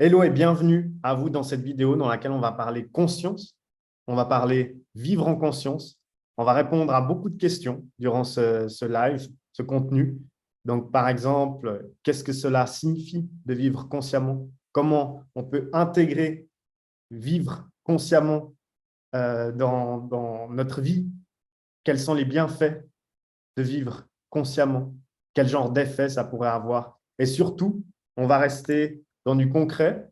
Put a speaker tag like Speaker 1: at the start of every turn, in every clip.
Speaker 1: Hello et bienvenue à vous dans cette vidéo dans laquelle on va parler conscience, on va parler vivre en conscience, on va répondre à beaucoup de questions durant ce live, ce contenu. Donc, par exemple, qu'est-ce que cela signifie de vivre consciemment? Comment on peut intégrer vivre consciemment dans notre vie? Quels sont les bienfaits de vivre consciemment? Quel genre d'effet ça pourrait avoir? Et surtout, on va rester dans du concret,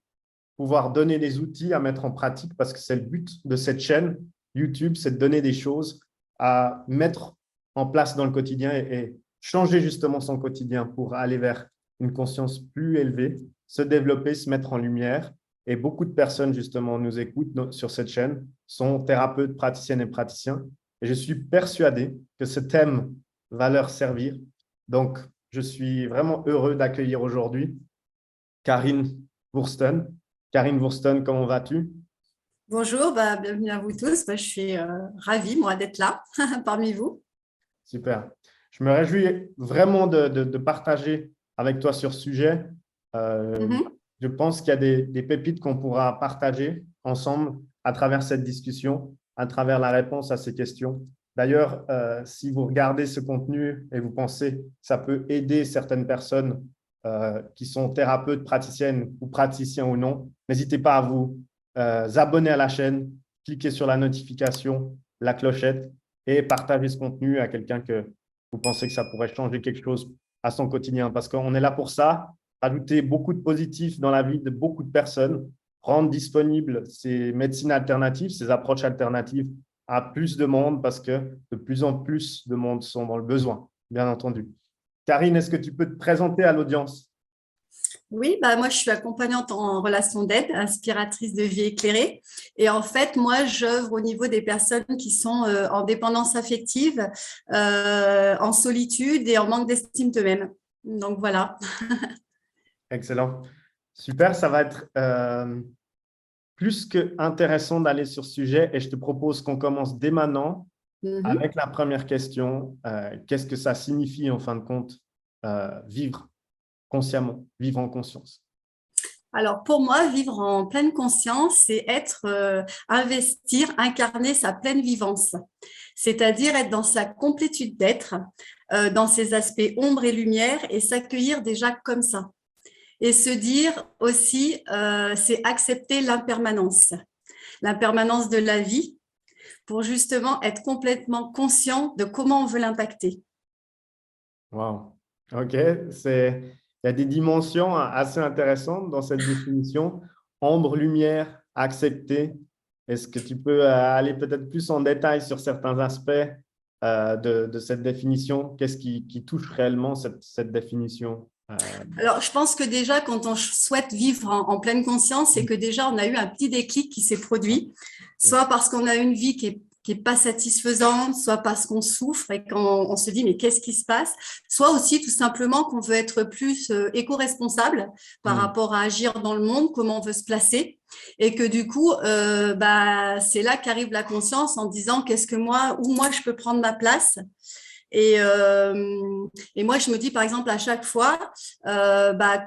Speaker 1: pouvoir donner des outils à mettre en pratique parce que c'est le but de cette chaîne YouTube, c'est de donner des choses à mettre en place dans le quotidien et changer justement son quotidien pour aller vers une conscience plus élevée, se développer, se mettre en lumière. Et beaucoup de personnes justement nous écoutent sur cette chaîne, sont thérapeutes, praticiennes et praticiens. Et je suis persuadé que ce thème va leur servir. Donc, je suis vraiment heureux d'accueillir aujourd'hui Karine Wursten. Karine Wursten, comment vas-tu?
Speaker 2: Bonjour, bienvenue à vous tous. Je suis ravie, moi, d'être là parmi vous.
Speaker 1: Super. Je me réjouis vraiment de partager avec toi sur ce sujet. Euh,
Speaker 2: Mhm.
Speaker 1: je pense qu'il y a des pépites qu'on pourra partager ensemble à travers cette discussion, à travers la réponse à ces questions. D'ailleurs, si vous regardez ce contenu et vous pensez que ça peut aider certaines personnes qui sont thérapeutes, praticiennes ou praticiens ou non, n'hésitez pas à vous abonner à la chaîne, cliquer sur la notification, la clochette et partager ce contenu à quelqu'un que vous pensez que ça pourrait changer quelque chose à son quotidien. Parce qu'on est là pour ça, ajouter beaucoup de positifs dans la vie de beaucoup de personnes, rendre disponibles ces médecines alternatives, ces approches alternatives à plus de monde parce que de plus en plus de monde sont dans le besoin, bien entendu. Karine, est-ce que tu peux te présenter à l'audience?
Speaker 2: Oui, moi, je suis accompagnante en relation d'aide, inspiratrice de vie éclairée. Et en fait, moi, j'œuvre au niveau des personnes qui sont en dépendance affective, en solitude et en manque d'estime d'eux-mêmes. Donc, voilà.
Speaker 1: Excellent. Super, ça va être plus que intéressant d'aller sur ce sujet et je te propose qu'on commence dès maintenant
Speaker 2: Mhm.
Speaker 1: avec la première question. Qu'est-ce que ça signifie en fin de compte vivre consciemment, vivre en conscience?
Speaker 2: Alors, pour moi, vivre en pleine conscience, c'est être, investir, incarner sa pleine vivance. C'est-à-dire être dans sa complétude d'être, dans ses aspects ombre et lumière et s'accueillir déjà comme ça. Et se dire aussi, c'est accepter l'impermanence de la vie pour justement être complètement conscient de comment on veut l'impacter.
Speaker 1: Wow. OK. Il y a des dimensions assez intéressantes dans cette définition. Ombre, lumière, accepter. Est-ce que tu peux aller peut-être plus en détail sur certains aspects de cette définition? Qu'est-ce qui touche réellement cette définition?
Speaker 2: Alors, je pense que déjà, quand on souhaite vivre en pleine conscience, c'est que déjà, on a eu un petit déclic qui s'est produit, soit parce qu'on a une vie qui est pas satisfaisante, soit parce qu'on souffre et qu'on se dit mais qu'est-ce qui se passe, soit aussi tout simplement qu'on veut être plus éco-responsable par
Speaker 1: Hmm.
Speaker 2: rapport à agir dans le monde, comment on veut se placer, et que du coup, c'est là qu'arrive la conscience en disant qu'est-ce que où moi je peux prendre ma place. Et, euh, et moi, je me dis, par exemple, à chaque fois,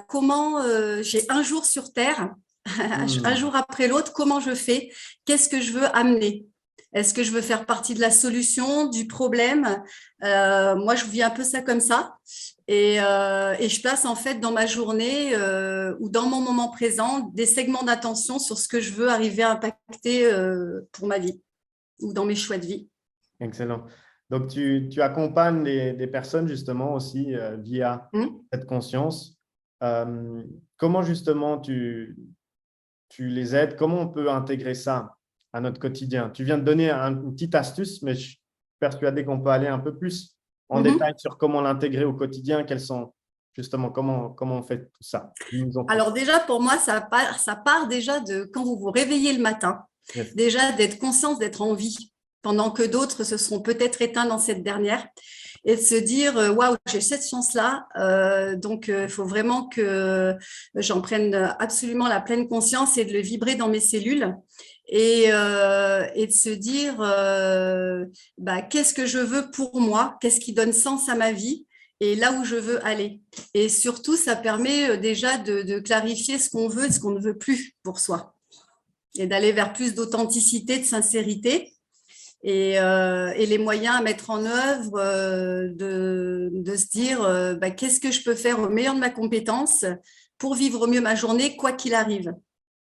Speaker 2: comment j'ai un jour sur Terre, un
Speaker 1: Hmm.
Speaker 2: jour après l'autre, comment je fais? Qu'est-ce que je veux amener? Est-ce que je veux faire partie de la solution, du problème? Moi, je vis un peu ça comme ça. Et je place en fait dans ma journée ou dans mon moment présent des segments d'attention sur ce que je veux arriver à impacter pour ma vie ou dans mes choix de vie.
Speaker 1: Excellent. Donc, tu accompagnes des personnes justement aussi via
Speaker 2: Hmm.
Speaker 1: cette conscience. Euh, comment justement tu les aides? Comment on peut intégrer ça à notre quotidien? Tu viens de donner une petite astuce, mais je suis persuadé qu'on peut aller un peu plus en détail
Speaker 2: Mhm.
Speaker 1: sur comment l'intégrer au quotidien, quels sont justement comment on fait tout ça. Dis-nous en plus.
Speaker 2: Alors déjà, pour moi, ça part déjà de quand vous vous réveillez le matin,
Speaker 1: Yes.
Speaker 2: déjà d'être conscience d'être en vie, pendant que d'autres se seront peut-être éteints dans cette dernière, et de se dire, waouh, j'ai cette chance-là, donc il faut vraiment que j'en prenne absolument la pleine conscience et de le vibrer dans mes cellules. Et de se dire, qu'est-ce que je veux pour moi, qu'est-ce qui donne sens à ma vie, et là où je veux aller. Et surtout, ça permet déjà de clarifier ce qu'on veut et ce qu'on ne veut plus pour soi et d'aller vers plus d'authenticité, de sincérité. Et les moyens à mettre en œuvre, de se dire qu'est-ce que je peux faire au meilleur de ma compétence pour vivre au mieux ma journée, quoi qu'il arrive.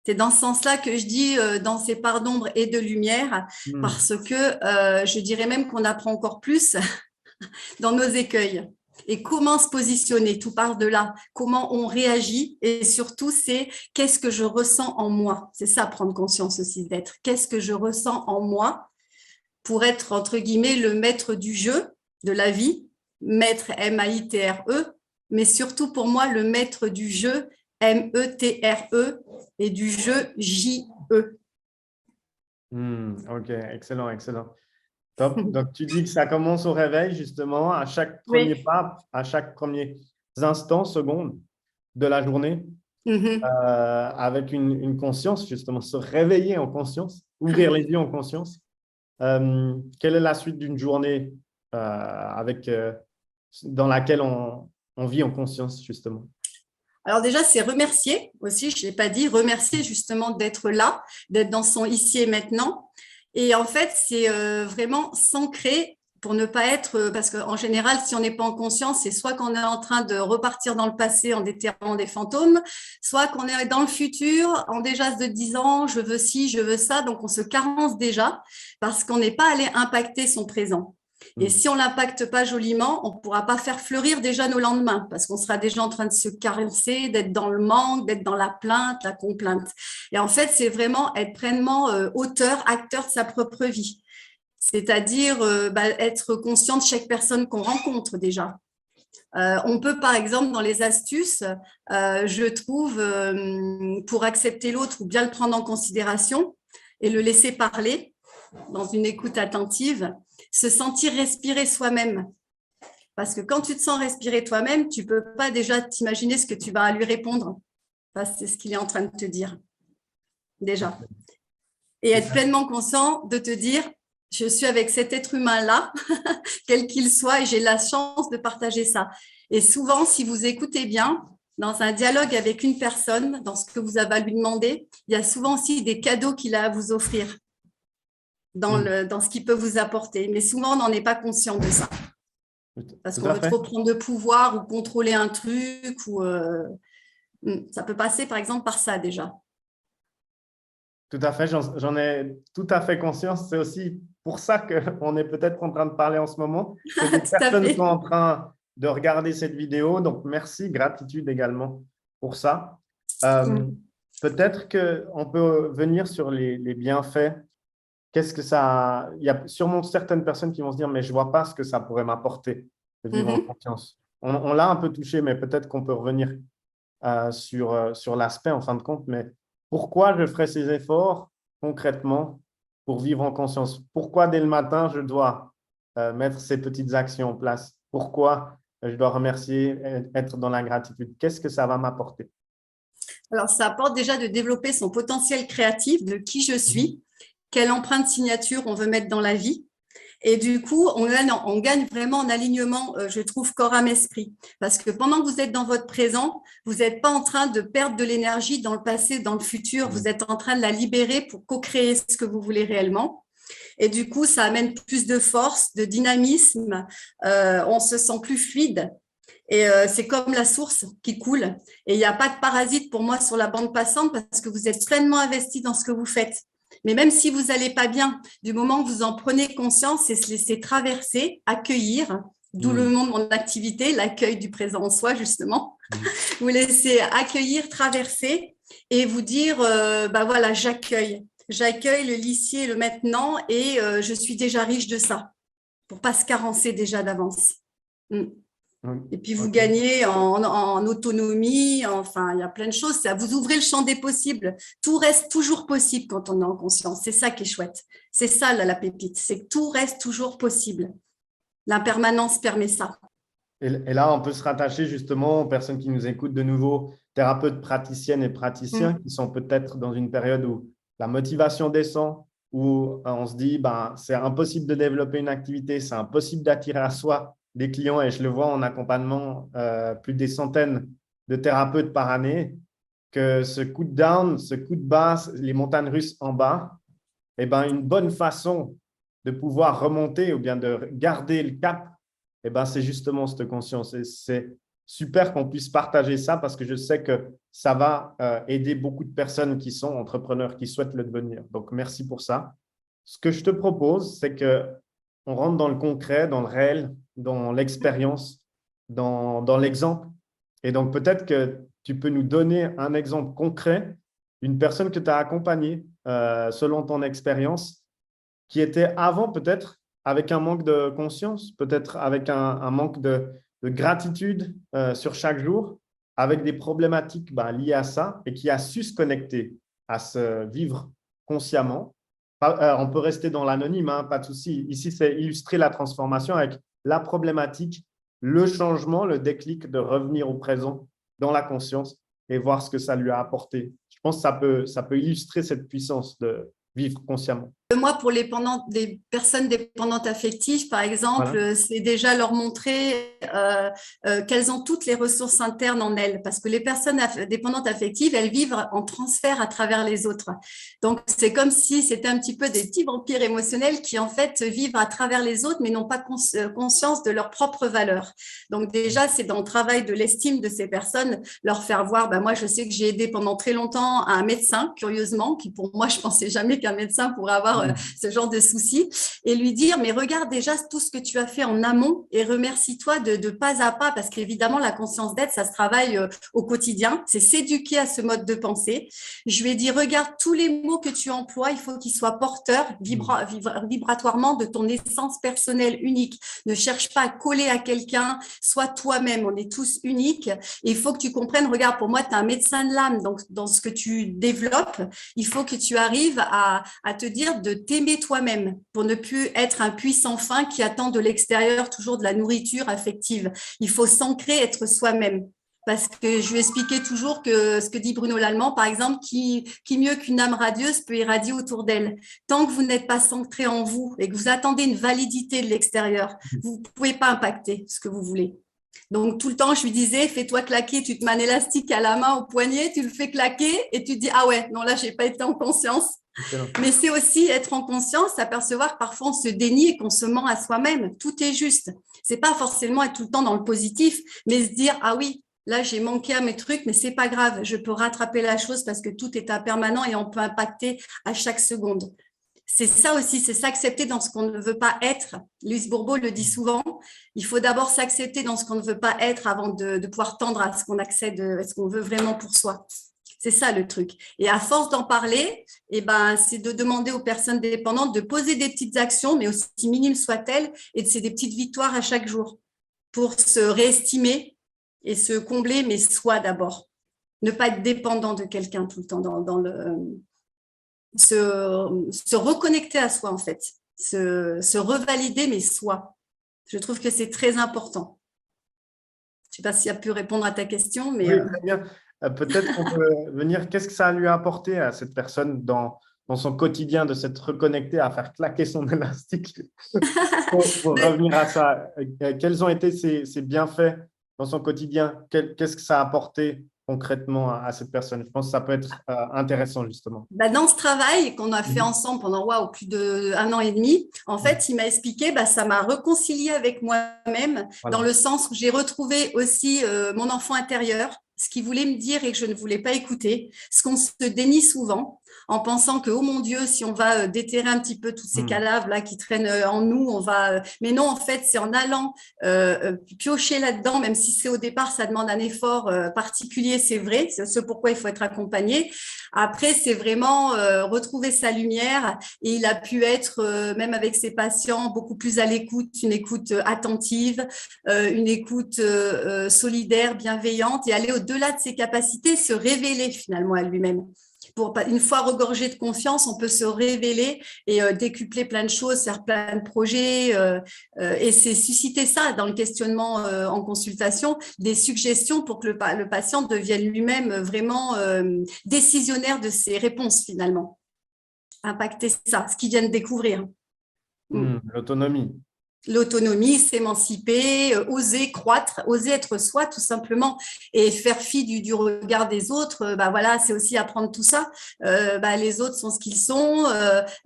Speaker 2: C'est dans ce sens-là que je dis dans ces parts d'ombre et de lumière, parce que je dirais même qu'on apprend encore plus dans nos écueils. Et comment se positionner, tout part de là, comment on réagit et surtout c'est qu'est-ce que je ressens en moi. C'est ça, prendre conscience aussi d'être. Qu'est-ce que je ressens en moi pour être, entre guillemets, le maître du jeu, de la vie, maître M-A-I-T-R-E, mais surtout pour moi, le maître du jeu, M-E-T-R-E, et du jeu J-E.
Speaker 1: Ok, excellent, excellent. Top. Donc, tu dis que ça commence au réveil, justement, à chaque premier
Speaker 2: Oui.
Speaker 1: pas, à chaque premier instant, seconde de la journée, avec une conscience, justement, se réveiller en conscience, ouvrir les yeux en conscience. Quelle est la suite d'une journée dans laquelle on vit en conscience, justement?
Speaker 2: Alors déjà, c'est remercier aussi, je ne l'ai pas dit, remercier justement d'être là, d'être dans son ici et maintenant. Et en fait, c'est vraiment s'ancrer pour ne pas être, parce qu'en général, si on n'est pas en conscience, c'est soit qu'on est en train de repartir dans le passé en déterrant des fantômes, soit qu'on est dans le futur en déjà se disant je veux ci, je veux ça, donc on se carence déjà parce qu'on n'est pas allé impacter son présent. Et si on ne l'impacte pas joliment, on ne pourra pas faire fleurir déjà nos lendemains parce qu'on sera déjà en train de se carencer, d'être dans le manque, d'être dans la plainte, la complainte. Et en fait, c'est vraiment être pleinement auteur, acteur de sa propre vie. C'est-à-dire être conscient de chaque personne qu'on rencontre déjà. On peut, par exemple, dans les astuces, je trouve, pour accepter l'autre ou bien le prendre en considération et le laisser parler dans une écoute attentive, se sentir respirer soi-même. Parce que quand tu te sens respirer toi-même, tu ne peux pas déjà t'imaginer ce que tu vas lui répondre. Enfin, c'est ce qu'il est en train de te dire, déjà. Et être pleinement conscient de te dire, je suis avec cet être humain-là, quel qu'il soit, et j'ai la chance de partager ça. Et souvent, si vous écoutez bien, dans un dialogue avec une personne, dans ce que vous avez à lui demander, il y a souvent aussi des cadeaux qu'il a à vous offrir dans ce qu'il peut vous apporter. Mais souvent, on n'en est pas conscient de ça. Parce qu'on veut trop prendre de pouvoir ou contrôler un truc. Ça peut passer, par exemple, par ça déjà.
Speaker 1: Tout à fait, j'en ai tout à fait conscience. C'est aussi pour ça qu'on est peut-être en train de parler en ce moment. Que des personnes sont en train de regarder cette vidéo. Donc, merci, gratitude également pour ça. Peut-être qu'on peut venir sur les bienfaits. Qu'est-ce que ça… Il y a sûrement certaines personnes qui vont se dire, mais je ne vois pas ce que ça pourrait m'apporter de vivre en conscience. On l'a un peu touché, mais peut-être qu'on peut revenir sur l'aspect en fin de compte. Mais pourquoi je ferais ces efforts concrètement pour vivre en conscience? Pourquoi dès le matin, je dois mettre ces petites actions en place? Pourquoi je dois remercier, être dans la gratitude? Qu'est-ce que ça va m'apporter?
Speaker 2: Alors, ça apporte déjà de développer son potentiel créatif, de qui je suis, quelle empreinte signature on veut mettre dans la vie. Et du coup, on gagne vraiment en alignement, je trouve, corps, âme, esprit. Parce que pendant que vous êtes dans votre présent, vous n'êtes pas en train de perdre de l'énergie dans le passé, dans le futur. Vous êtes en train de la libérer pour co-créer ce que vous voulez réellement. Et du coup, ça amène plus de force, de dynamisme. On se sent plus fluide. Et c'est comme la source qui coule. Et il n'y a pas de parasite pour moi sur la bande passante parce que vous êtes pleinement investi dans ce que vous faites. Mais même si vous n'allez pas bien, du moment que vous en prenez conscience et se laisser traverser, accueillir, d'où le nom de mon activité, l'accueil du présent en soi, justement, vous laissez accueillir, traverser et vous dire, voilà, j'accueille le l'ici et le maintenant et je suis déjà riche de ça, pour ne pas se carencer déjà d'avance. Et puis, vous gagnez en autonomie, enfin, il y a plein de choses. Vous ouvrez le champ des possibles. Tout reste toujours possible quand on est en conscience. C'est ça qui est chouette. C'est ça, là, la pépite. C'est que tout reste toujours possible. L'impermanence permet ça.
Speaker 1: Et là, on peut se rattacher justement aux personnes qui nous écoutent de nouveau, thérapeutes praticiennes et praticiens qui sont peut-être dans une période où la motivation descend, où on se dit, c'est impossible de développer une activité, c'est impossible d'attirer à soi des clients et je le vois en accompagnement, plus des centaines de thérapeutes par année, que ce coup de down, ce coup de bas, les montagnes russes en bas, eh ben, une bonne façon de pouvoir remonter ou bien de garder le cap, eh ben, c'est justement cette conscience. Et c'est super qu'on puisse partager ça parce que je sais que ça va aider beaucoup de personnes qui sont entrepreneurs, qui souhaitent le devenir. Donc, merci pour ça. Ce que je te propose, c'est qu'on rentre dans le concret, dans le réel, dans l'expérience, dans l'exemple. Et donc, peut-être que tu peux nous donner un exemple concret d'une personne que tu as accompagnée selon ton expérience, qui était avant peut-être avec un manque de conscience, peut-être avec un manque de gratitude sur chaque jour, avec des problématiques liées à ça et qui a su se connecter à se vivre consciemment. On peut rester dans l'anonyme, hein, pas de souci. Ici, c'est illustrer la transformation avec la problématique, le changement, le déclic de revenir au présent dans la conscience et voir ce que ça lui a apporté. Je pense que ça peut illustrer cette puissance de vivre consciemment.
Speaker 2: Moi, pour les personnes dépendantes affectives, par exemple,
Speaker 1: Voilà.
Speaker 2: c'est déjà leur montrer qu'elles ont toutes les ressources internes en elles. Parce que les personnes dépendantes affectives, elles vivent en transfert à travers les autres. Donc, c'est comme si c'était un petit peu des petits vampires émotionnels qui, en fait, vivent à travers les autres, mais n'ont pas conscience de leurs propres valeurs. Donc, déjà, c'est dans le travail de l'estime de ces personnes, leur faire voir, moi, je sais que j'ai aidé pendant très longtemps un médecin, curieusement, qui pour moi, je pensais jamais qu'un médecin pourrait avoir ce genre de soucis, et lui dire, mais regarde déjà tout ce que tu as fait en amont et remercie-toi de pas à pas, parce qu'évidemment, la conscience d'être, ça se travaille au quotidien, c'est s'éduquer à ce mode de pensée. Je lui ai dit, regarde tous les mots que tu emploies, il faut qu'ils soient porteurs vibratoirement de ton essence personnelle unique. Ne cherche pas à coller à quelqu'un, sois toi-même, on est tous uniques, et il faut que tu comprennes, regarde, pour moi, tu es un médecin de l'âme, donc dans ce que tu développes, il faut que tu arrives à te dire de t'aimer toi-même pour ne plus être un puissant fin qui attend de l'extérieur toujours de la nourriture affective. Il faut s'ancrer, être soi-même. Parce que je lui expliquais toujours que ce que dit Bruno Lallemand, par exemple, qui mieux qu'une âme radieuse peut irradier autour d'elle. Tant que vous n'êtes pas centré en vous et que vous attendez une validité de l'extérieur, vous ne pouvez pas impacter ce que vous voulez. Donc, tout le temps, je lui disais, fais-toi claquer, tu te mets un élastique à la main, au poignet, tu le fais claquer et tu te dis, ah ouais, non, là, j'ai pas été en conscience.
Speaker 1: Excellent.
Speaker 2: Mais c'est aussi être en conscience, s'apercevoir que parfois on se dénie et qu'on se ment à soi-même. Tout est juste. C'est pas forcément être tout le temps dans le positif, mais se dire, ah oui, là, j'ai manqué à mes trucs, mais c'est pas grave. Je peux rattraper la chose parce que tout est impermanent et on peut impacter à chaque seconde. C'est ça aussi, c'est s'accepter dans ce qu'on ne veut pas être. Louise Bourbeau le dit souvent, il faut d'abord s'accepter dans ce qu'on ne veut pas être avant de pouvoir tendre à ce qu'on accède, à ce qu'on veut vraiment pour soi. C'est ça le truc. Et à force d'en parler, c'est de demander aux personnes dépendantes de poser des petites actions, mais aussi minimes soient-elles, et c'est des petites victoires à chaque jour pour se réestimer et se combler, mais soi d'abord. Ne pas être dépendant de quelqu'un tout le temps se reconnecter à soi, en fait. Se revalider, mais soi. Je trouve que c'est très important. Je ne sais pas s'il a pu répondre à ta question, mais…
Speaker 1: Oui, très bien. Peut-être qu'on peut venir, qu'est-ce que ça lui a apporté à cette personne dans son quotidien de s'être reconnectée, à faire claquer son élastique pour revenir à ça? Quels ont été ses bienfaits dans son quotidien? Qu'est-ce que ça a apporté concrètement à cette personne? Je pense que ça peut être intéressant, justement.
Speaker 2: Dans ce travail qu'on a fait ensemble pendant plus d'1 an et demi, en fait, il m'a expliqué, ça m'a réconcilié avec moi-même, dans le sens où j'ai retrouvé aussi mon enfant intérieur, ce qu'il voulait me dire et que je ne voulais pas écouter, ce qu'on se dénie souvent en pensant que, oh mon Dieu, si on va déterrer un petit peu tous ces cadavres là qui traînent en nous, on va… Mais non, en fait, c'est en allant piocher là-dedans, même si c'est au départ, ça demande un effort particulier, c'est vrai, c'est ce pourquoi il faut être accompagné. Après, c'est vraiment retrouver sa lumière et il a pu être, même avec ses patients, beaucoup plus à l'écoute, une écoute attentive, une écoute solidaire, bienveillante et aller au-delà de ses capacités, se révéler finalement à lui-même. Une fois regorgé de confiance, on peut se révéler et décupler plein de choses, faire plein de projets et c'est susciter ça dans le questionnement en consultation, des suggestions pour que le patient devienne lui-même vraiment décisionnaire de ses réponses finalement. Impacter ça, ce qu'il vient de découvrir.
Speaker 1: L'autonomie.
Speaker 2: l'autonomie, s'émanciper, oser croître, oser être soi tout simplement et faire fi du regard des autres. Voilà, c'est aussi apprendre tout ça. Les autres sont ce qu'ils sont.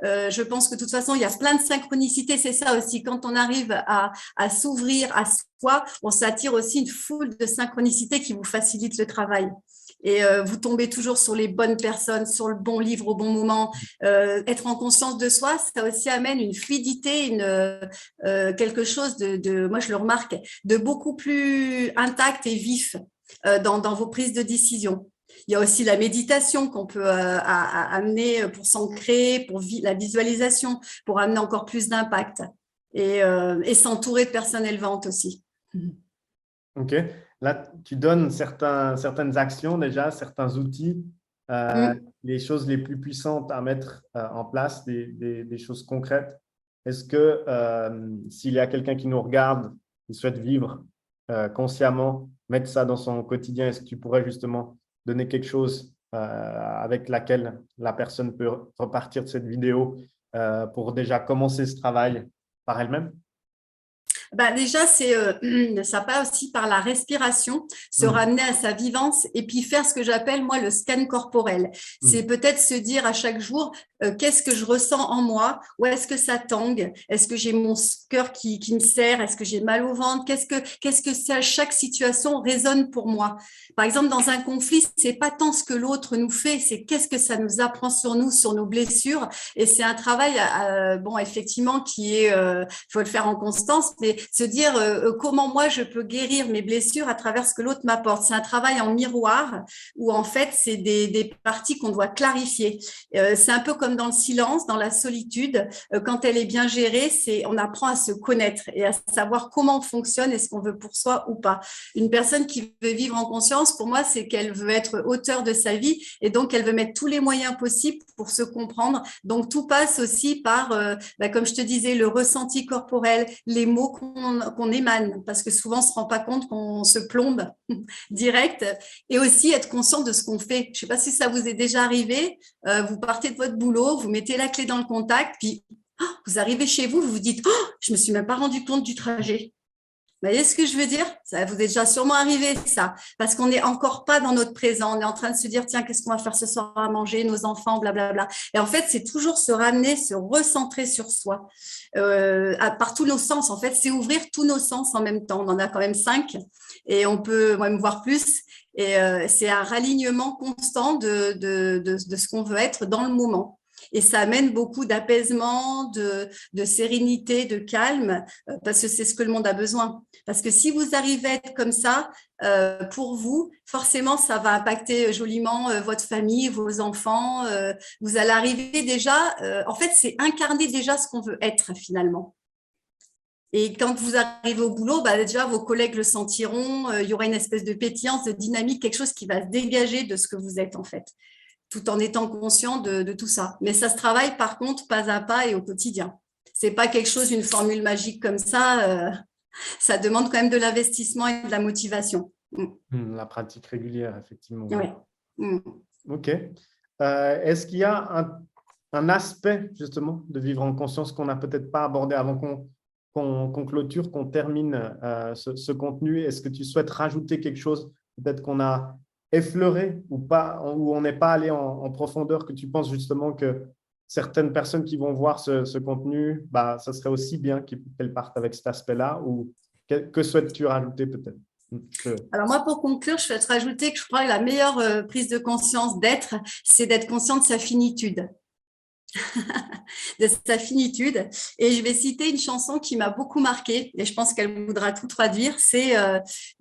Speaker 2: Je pense que de toute façon, il y a plein de synchronicités. C'est ça aussi. Quand on arrive à s'ouvrir à soi, on s'attire aussi une foule de synchronicités qui vous facilitent le travail. Et vous tombez toujours sur les bonnes personnes, sur le bon livre au bon moment. Être en conscience de soi, ça aussi amène une fluidité, quelque chose moi je le remarque, de beaucoup plus intact et vif dans vos prises de décision. Il y a aussi la méditation qu'on peut amener pour s'ancrer, pour la visualisation, pour amener encore plus d'impact et s'entourer de personnes élevantes aussi.
Speaker 1: Ok. Là, tu donnes certaines actions déjà, certains outils, les choses les plus puissantes à mettre en place, des choses concrètes. Est-ce que s'il y a quelqu'un qui nous regarde, qui souhaite vivre consciemment, mettre ça dans son quotidien, est-ce que tu pourrais justement donner quelque chose avec laquelle la personne peut repartir de cette vidéo pour déjà commencer ce travail par elle-même?
Speaker 2: Déjà, ça passe aussi par la respiration, se ramener à sa vivance et puis faire ce que j'appelle, moi, le scan corporel. C'est peut-être se dire à chaque jour, qu'est-ce que je ressens en moi? Où est-ce que ça tangue? Est-ce que j'ai mon cœur qui me serre? Est-ce que j'ai mal au ventre? Qu'est-ce que ça, chaque situation résonne pour moi? Par exemple, dans un conflit, c'est pas tant ce que l'autre nous fait, c'est qu'est-ce que ça nous apprend sur nous, sur nos blessures. Et c'est un travail, effectivement, qui est, faut le faire en constance, mais se dire comment moi je peux guérir mes blessures à travers ce que l'autre m'apporte. C'est un travail en miroir où en fait c'est des parties qu'on doit clarifier. C'est un peu comme dans le silence, dans la solitude. Quand elle est bien gérée, on apprend à se connaître et à savoir comment on fonctionne et ce qu'on veut pour soi ou pas. Une personne qui veut vivre en conscience, pour moi, c'est qu'elle veut être auteur de sa vie et donc elle veut mettre tous les moyens possibles pour se comprendre. Donc tout passe aussi par, comme je te disais, le ressenti corporel, les mots qu'on émane, parce que souvent on ne se rend pas compte qu'on se plombe direct, et aussi être conscient de ce qu'on fait. Je ne sais pas si ça vous est déjà arrivé, vous partez de votre boulot, vous mettez la clé dans le contact, puis vous arrivez chez vous, vous vous dites je ne me suis même pas rendu compte du trajet. Vous voyez ce que je veux dire? Ça vous est déjà sûrement arrivé, ça, parce qu'on n'est encore pas dans notre présent. On est en train de se dire, tiens, qu'est-ce qu'on va faire ce soir à manger, nos enfants, blablabla. Et en fait, c'est toujours se ramener, se recentrer sur soi, par tous nos sens. En fait, c'est ouvrir tous nos sens en même temps. On en a quand même 5 et on peut même voir plus. Et c'est un ralignement constant de ce qu'on veut être dans le moment. Et ça amène beaucoup d'apaisement, de sérénité, de calme, parce que c'est ce que le monde a besoin. Parce que si vous arrivez à être comme ça, pour vous, forcément, ça va impacter joliment votre famille, vos enfants. Vous allez arriver déjà, en fait, c'est incarner déjà ce qu'on veut être finalement. Et quand vous arrivez au boulot, déjà, vos collègues le sentiront, il y aura une espèce de pétillance, de dynamique, quelque chose qui va se dégager de ce que vous êtes en fait, tout en étant conscient de tout ça. Mais ça se travaille par contre pas à pas et au quotidien. C'est pas quelque chose, une formule magique comme ça. Ça demande quand même de l'investissement et de la motivation.
Speaker 1: La pratique régulière, effectivement.
Speaker 2: Oui.
Speaker 1: Ok. Est-ce qu'il y a un aspect justement de vivre en conscience qu'on n'a peut-être pas abordé avant qu'on clôture, qu'on termine ce contenu? Est-ce que tu souhaites rajouter quelque chose peut-être qu'on a effleuré ou pas, où on n'est pas allé en profondeur, que tu penses justement que certaines personnes qui vont voir ce contenu, ça serait aussi bien qu'elles partent avec cet aspect-là, ou que souhaites-tu rajouter peut-être?
Speaker 2: Alors moi, pour conclure, je souhaite rajouter que je crois que la meilleure prise de conscience d'être, c'est d'être conscient de sa finitude. De sa finitude. Et je vais citer une chanson qui m'a beaucoup marquée, et je pense qu'elle voudra tout traduire, c'est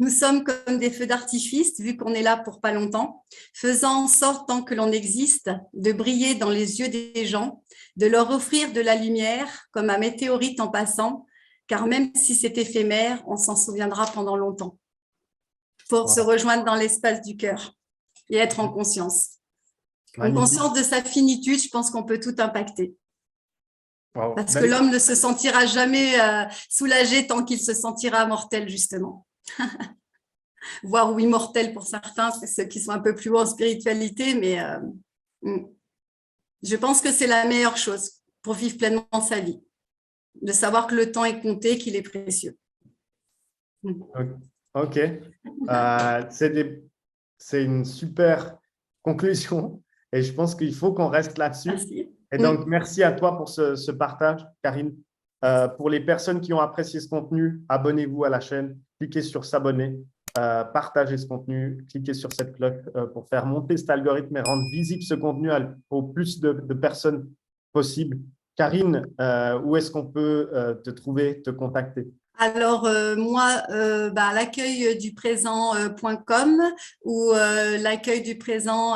Speaker 2: nous sommes comme des feux d'artifice, vu qu'on est là pour pas longtemps, faisant en sorte, tant que l'on existe, de briller dans les yeux des gens, de leur offrir de la lumière, comme un météorite en passant, car même si c'est éphémère, on s'en souviendra pendant longtemps. Pour se rejoindre dans l'espace du cœur et être en conscience. En conscience de sa finitude, je pense qu'on peut tout impacter. Parce que l'homme ne se sentira jamais soulagé tant qu'il se sentira mortel, justement. Voire ou immortel pour certains, ceux qui sont un peu plus haut en spiritualité, mais je pense que c'est la meilleure chose pour vivre pleinement sa vie. de savoir que le temps est compté, qu'il est précieux.
Speaker 1: OK. C'est une super conclusion et je pense qu'il faut qu'on reste là-dessus.
Speaker 2: Merci.
Speaker 1: Et donc, merci à toi pour ce partage, Karine. Pour les personnes qui ont apprécié ce contenu, abonnez-vous à la chaîne, cliquez sur s'abonner, partagez ce contenu, cliquez sur cette cloche pour faire monter cet algorithme et rendre visible ce contenu au plus de personnes possible. Karine, où est-ce qu'on peut te trouver, te contacter?
Speaker 2: Alors, moi, l'accueil du présent.com ou l'accueil du présent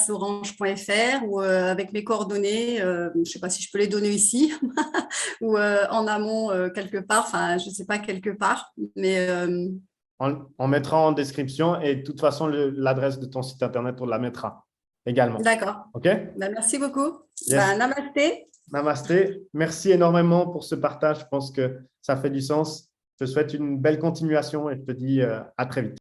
Speaker 2: @orange.fr ou avec mes coordonnées, je ne sais pas si je peux les donner ici ou en amont quelque part, enfin, je ne sais pas quelque part, mais
Speaker 1: On mettra en description et de toute façon, l'adresse de ton site internet, on la mettra également.
Speaker 2: d'accord.
Speaker 1: OK?
Speaker 2: Merci beaucoup.
Speaker 1: Yes.
Speaker 2: Namasté.
Speaker 1: Namasté. Merci énormément pour ce partage. Je pense que ça fait du sens. Je te souhaite une belle continuation et je te dis à très vite.